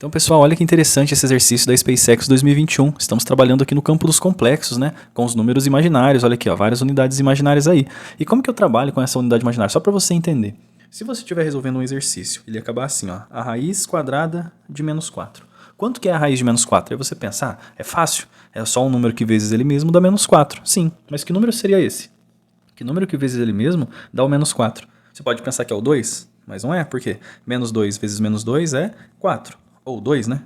Então, pessoal, olha que interessante esse exercício da SpaceX 2021. Estamos trabalhando aqui no campo dos complexos, né? Com os números imaginários. Olha aqui, ó, várias unidades imaginárias aí. E como que eu trabalho com essa unidade imaginária? Só para você entender. Se você estiver resolvendo um exercício, ele ia acabar assim, ó, a raiz quadrada de menos 4. Quanto que é a raiz de menos 4? Aí você pensa, é fácil, é só um número que vezes ele mesmo dá menos 4. Sim, mas que número seria esse? Que número que vezes ele mesmo dá o menos 4? Você pode pensar que é o 2, mas não é, por quê? Menos 2 vezes menos 2 é 4. Ou 2, né?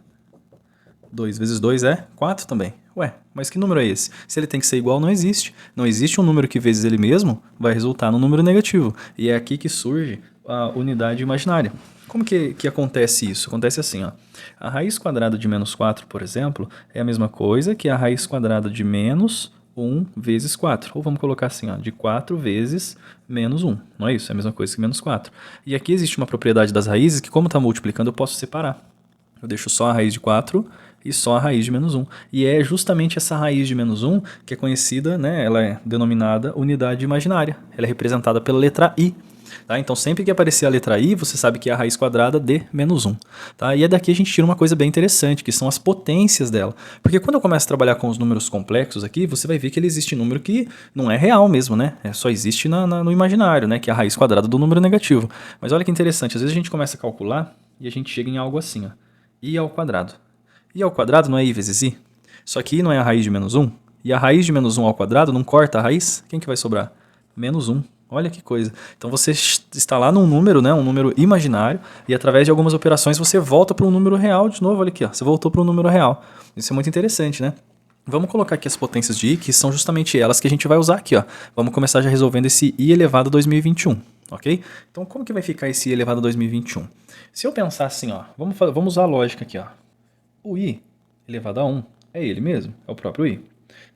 2 vezes 2 é 4 também. Ué, mas que número é esse? Se ele tem que ser igual, não existe. Não existe um número que vezes ele mesmo vai resultar num número negativo. E é aqui que surge a unidade imaginária. Como que acontece isso? Acontece assim, ó. A raiz quadrada de menos 4, por exemplo, é a mesma coisa que a raiz quadrada de menos 1 vezes 4. Ou vamos colocar assim, ó, de 4 vezes menos 1. Não é isso? É a mesma coisa que menos 4. E aqui existe uma propriedade das raízes que, como está multiplicando, eu posso separar. Eu deixo só a raiz de 4 e só a raiz de menos 1. E é justamente essa raiz de menos 1 que é conhecida, né, ela é denominada unidade imaginária. Ela é representada pela letra I. Tá? Então, sempre que aparecer a letra I, você sabe que é a raiz quadrada de menos 1. Tá? E é daqui a gente tira uma coisa bem interessante, que são as potências dela. Porque quando eu começo a trabalhar com os números complexos aqui, você vai ver que ele existe número que não é real mesmo, né? Só existe no imaginário, né? Que é a raiz quadrada do número negativo. Mas olha que interessante, às vezes a gente começa a calcular e a gente chega em algo assim, ó. I ao quadrado. I ao quadrado não é I vezes I? Só que I não é a raiz de menos 1? E a raiz de menos 1 ao quadrado não corta a raiz? Quem que vai sobrar? Menos 1. Olha que coisa. Então você está lá num número, né, um número imaginário, e através de algumas operações você volta para um número real de novo. Olha aqui, ó, você voltou para um número real. Isso é muito interessante, né? Vamos colocar aqui as potências de I, que são justamente elas que a gente vai usar aqui, ó. Vamos começar já resolvendo esse I elevado a 2021, ok? Então como que vai ficar esse I elevado a 2021? Se eu pensar assim, ó, vamos usar a lógica aqui, ó. O I elevado a 1 é ele mesmo, é o próprio I.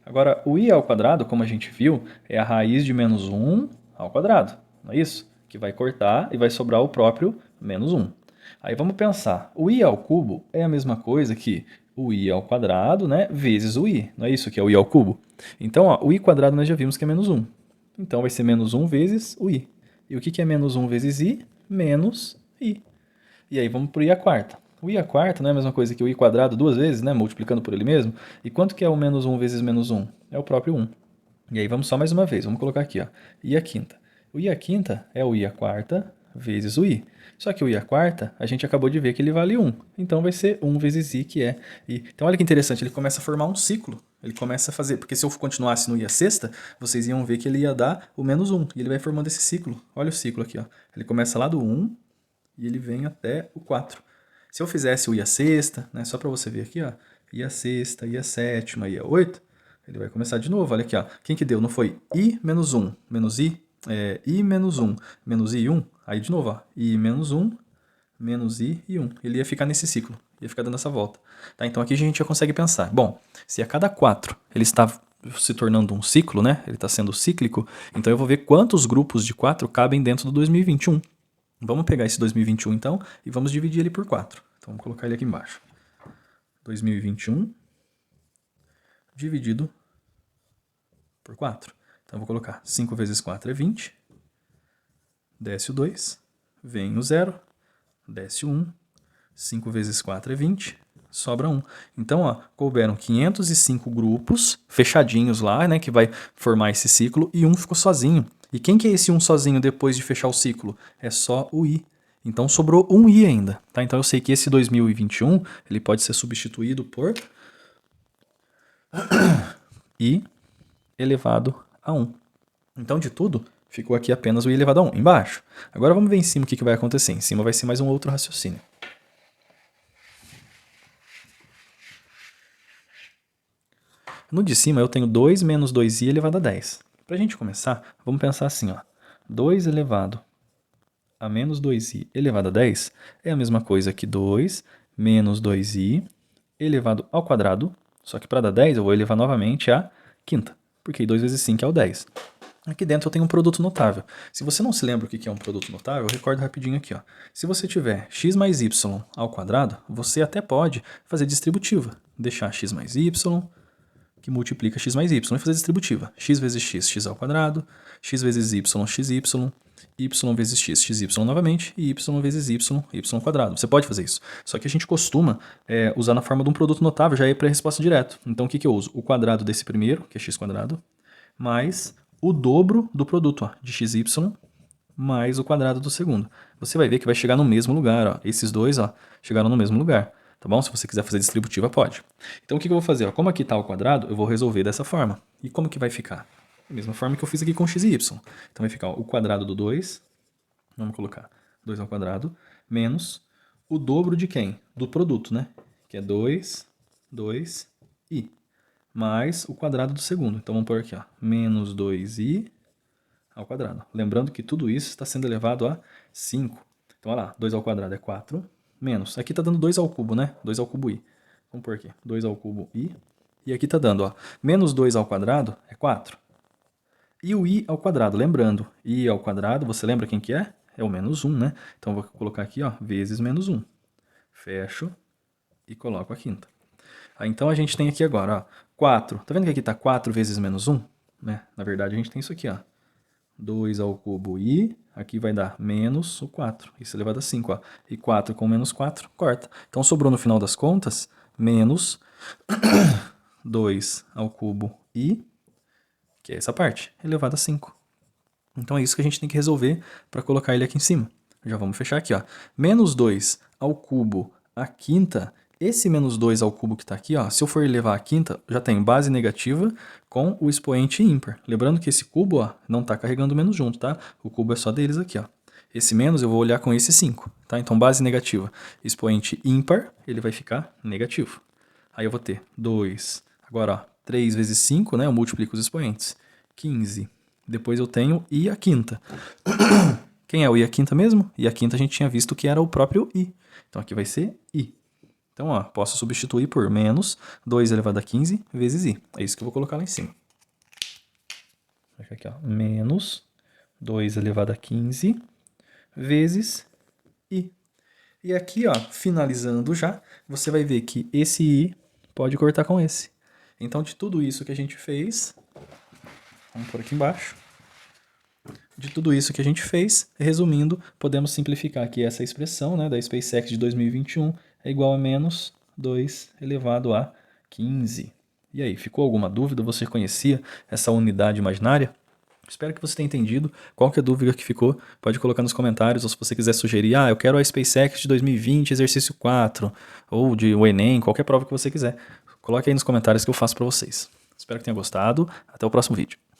Agora, o I ao quadrado, como a gente viu, é a raiz de menos 1 ao quadrado, não é isso? Que vai cortar e vai sobrar o próprio menos 1. Aí vamos pensar, o I ao cubo é a mesma coisa que o I ao quadrado, né, vezes o I, não é isso que é o I ao cubo? Então, ó, o I quadrado nós já vimos que é menos 1. Então, vai ser menos 1 vezes o I. E o que é menos 1 vezes I? Menos I. E aí vamos para o I à quarta. O I à quarta não é a mesma coisa que o I quadrado duas vezes, né? Multiplicando por ele mesmo. E quanto que é o menos 1 vezes menos 1? É o próprio 1. E aí vamos só mais uma vez. Vamos colocar aqui, ó. I à quinta. O I à quinta é o I à quarta vezes o I. Só que o I à quarta, a gente acabou de ver que ele vale 1. Então vai ser 1 vezes I, que é I. Então olha que interessante, ele começa a formar um ciclo. Ele começa a fazer, porque se eu continuasse no I à sexta, vocês iam ver que ele ia dar o menos 1. E ele vai formando esse ciclo. Olha o ciclo aqui, ó. Ele começa lá do 1, e ele vem até o 4. Se eu fizesse o I à sexta, né, só para você ver aqui, ó, I à sexta, I à sétima, I à 8, ele vai começar de novo. Olha aqui, ó. Quem que deu? Não foi I menos 1, menos I, I menos 1, menos I 1. Aí de novo, ó, I menos 1, menos I e 1. Ele ia ficar nesse ciclo, ia ficar dando essa volta. Tá? Então aqui a gente já consegue pensar. Bom, se a cada 4 ele está se tornando um ciclo, né? Ele está sendo cíclico, então eu vou ver quantos grupos de 4 cabem dentro do 2021. Vamos pegar esse 2021 então e vamos dividir ele por 4. Então vamos colocar ele aqui embaixo. 2021 dividido por 4. Então eu vou colocar 5 vezes 4 é 20. Desce o 2. Vem o 0. Desce o 1. 5 vezes 4 é 20. Sobra 1. Então, ó, couberam 505 grupos fechadinhos lá, né, que vai formar esse ciclo, e um ficou sozinho. E quem que é esse um sozinho depois de fechar o ciclo? É só o I. Então sobrou um I ainda. Tá? Então eu sei que esse 2021 ele pode ser substituído por I elevado a 1. Então de tudo, ficou aqui apenas o I elevado a 1 embaixo. Agora vamos ver em cima o que vai acontecer. Em cima vai ser mais um outro raciocínio. No de cima eu tenho 2 menos 2i elevado a 10. Para a gente começar, vamos pensar assim, ó. 2 elevado a menos 2i elevado a 10 é a mesma coisa que 2 menos 2i elevado ao quadrado, só que para dar 10 eu vou elevar novamente a quinta, porque 2 vezes 5 é o 10. Aqui dentro eu tenho um produto notável. Se você não se lembra o que é um produto notável, eu recordo rapidinho aqui, ó. Se você tiver x mais y ao quadrado, você até pode fazer distributiva. Deixar x mais y que multiplica x mais y. Vai fazer distributiva. X vezes x, x ao quadrado. X vezes y, xy. Y vezes x, xy novamente. E y vezes y, y quadrado. Você pode fazer isso. Só que a gente costuma usar na forma de um produto notável, já ir para a resposta direto. Então o que eu uso? O quadrado desse primeiro, que é x quadrado, mais o dobro do produto, ó, de xy, mais o quadrado do segundo. Você vai ver que vai chegar no mesmo lugar, ó. Esses dois, ó, chegaram no mesmo lugar, tá bom? Se você quiser fazer distributiva, pode. Então o que eu vou fazer? Ó, como aqui está o quadrado, eu vou resolver dessa forma. E como que vai ficar? Da mesma forma que eu fiz aqui com x e y. Então vai ficar ó, o quadrado do 2, vamos colocar 2 ao quadrado, menos o dobro de quem? Do produto, né? Que é 2, 2i, mais o quadrado do segundo. Então vamos pôr aqui, ó, menos 2i ao quadrado. Lembrando que tudo isso está sendo elevado a 5. Então, olha lá, 2 ao quadrado é 4, menos. Aqui está dando 2 ao cubo, né? 2 ao cubo i. Vamos pôr aqui, 2 ao cubo i. E aqui está dando, ó, menos 2 ao quadrado é 4. E o i ao quadrado, lembrando, i ao quadrado, você lembra quem que é? É o menos 1, né? Então, eu vou colocar aqui, ó, vezes menos 1. Fecho e coloco a quinta. Aí, então, a gente tem aqui agora, ó, 4. Tá vendo que aqui está 4 vezes menos 1? Né? Na verdade, a gente tem isso aqui, ó. 2 ao cubo i, aqui vai dar menos o 4, isso elevado a 5, ó. E 4 com menos 4, corta. Então sobrou no final das contas, menos 2 ao cubo i, que é essa parte, elevado a 5. Então é isso que a gente tem que resolver para colocar ele aqui em cima. Já vamos fechar aqui, ó. Menos 2 ao cubo a quinta, esse menos 2 ao cubo que está aqui, ó, se eu for elevar a quinta, já tem base negativa com o expoente ímpar. Lembrando que esse cubo ó, não está carregando menos junto, tá? O cubo é só deles aqui. Ó. Esse menos eu vou olhar com esse 5. Tá? Então base negativa, expoente ímpar, ele vai ficar negativo. Aí eu vou ter 2, agora ó, 3 vezes 5, né? Eu multiplico os expoentes. 15. Depois eu tenho i a quinta. Quem é o i a quinta mesmo? I a quinta a gente tinha visto que era o próprio i. Então aqui vai ser i. Então, ó, posso substituir por menos 2 elevado a 15 vezes i. É isso que eu vou colocar lá em cima. Vai ficar aqui, ó, menos 2 elevado a 15 vezes i. E aqui, ó, finalizando já, você vai ver que esse i pode cortar com esse. Então, de tudo isso que a gente fez, vamos por aqui embaixo. De tudo isso que a gente fez, resumindo, podemos simplificar aqui essa expressão, né, da SpaceX de 2021 é igual a menos 2 elevado a 15. E aí, ficou alguma dúvida? Você conhecia essa unidade imaginária? Espero que você tenha entendido. Qualquer dúvida que ficou, pode colocar nos comentários, ou se você quiser sugerir, eu quero a SpaceX de 2020, exercício 4, ou de o Enem, qualquer prova que você quiser. Coloque aí nos comentários que eu faço para vocês. Espero que tenha gostado. Até o próximo vídeo.